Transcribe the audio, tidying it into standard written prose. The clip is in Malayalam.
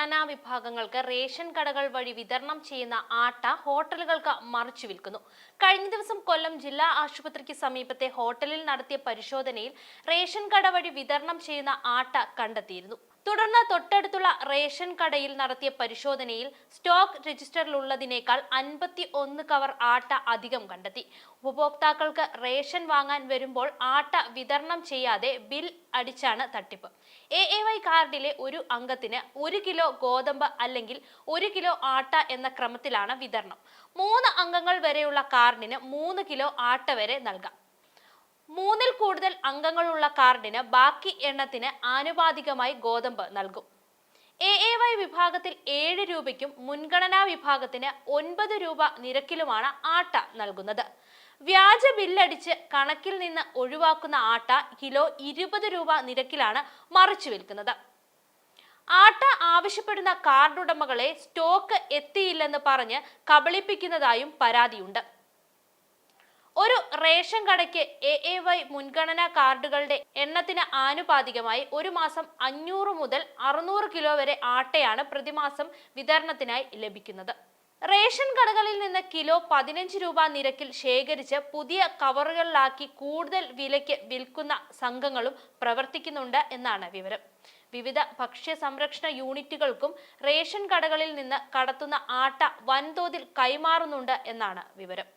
മുൻഗണനാ വിഭാഗങ്ങൾക്ക് റേഷൻ കടകൾ വഴി വിതരണം ചെയ്യുന്ന ആട്ട ഹോട്ടലുകൾക്ക് മറിച്ചു വിൽക്കുന്നു. കഴിഞ്ഞ ദിവസം കൊല്ലം ജില്ലാ ആശുപത്രിക്ക് സമീപത്തെ ഹോട്ടലിൽ നടത്തിയ പരിശോധനയിൽ റേഷൻ കട വഴി വിതരണം ചെയ്യുന്ന ആട്ട കണ്ടെത്തിയിരുന്നു. തുടർന്ന് തൊട്ടടുത്തുള്ള റേഷൻ കടയിൽ നടത്തിയ പരിശോധനയിൽ സ്റ്റോക്ക് രജിസ്റ്ററിലുള്ളതിനേക്കാൾ 51 കവർ ആട്ട അധികം കണ്ടെത്തി. ഉപഭോക്താക്കൾക്ക് റേഷൻ വാങ്ങാൻ വരുമ്പോൾ ആട്ട വിതരണം ചെയ്യാതെ ബിൽ അടിച്ചാണ് തട്ടിപ്പ്. AAY കാർഡിലെ ഒരു അംഗത്തിന് 1 കിലോ ഗോതമ്പ് അല്ലെങ്കിൽ 1 കിലോ ആട്ട എന്ന ക്രമത്തിലാണ് വിതരണം. 3 അംഗങ്ങൾ വരെയുള്ള കാർഡിന് 3 കിലോ ആട്ട വരെ നൽകാം. 3-ൽ കൂടുതൽ അംഗങ്ങളുള്ള കാർഡിന് ബാക്കി എണ്ണത്തിന് ആനുപാതികമായി ഗോതമ്പ് നൽകും. AAY വിഭാഗത്തിൽ 7 രൂപയ്ക്കും മുൻഗണനാ വിഭാഗത്തിന് 9 രൂപ നിരക്കിലുമാണ് ആട്ട നൽകുന്നത്. വ്യാജ ബില്ലടിച്ച് കണക്കിൽ നിന്ന് ഒഴിവാക്കുന്ന ആട്ട കിലോ 20 രൂപ നിരക്കിലാണ് മറിച്ചു വിൽക്കുന്നത്. ആട്ട ആവശ്യപ്പെടുന്ന കാർഡുടമകളെ സ്റ്റോക്ക് എത്തിയില്ലെന്ന് പറഞ്ഞ് കബളിപ്പിക്കുന്നതായും പരാതിയുണ്ട്. ഒരു റേഷൻ കടയ്ക്ക് AAY മുൻഗണനാ കാർഡുകളുടെ എണ്ണത്തിന് ആനുപാതികമായി ഒരു മാസം 500 മുതൽ 600 കിലോ വരെ ആട്ടയാണ് പ്രതിമാസം വിതരണത്തിനായി ലഭിക്കുന്നത്. റേഷൻ കടകളിൽ നിന്ന് കിലോ 15 രൂപ നിരക്കിൽ ശേഖരിച്ച് പുതിയ കവറുകളിലാക്കി കൂടുതൽ വിലയ്ക്ക് വിൽക്കുന്ന സംഘങ്ങളും പ്രവർത്തിക്കുന്നുണ്ട് എന്നാണ് വിവരം. വിവിധ ഭക്ഷ്യ സംരക്ഷണ യൂണിറ്റുകൾക്കും റേഷൻ കടകളിൽ നിന്ന് കടത്തുന്ന ആട്ട വൻതോതിൽ കൈമാറുന്നുണ്ട് എന്നാണ് വിവരം.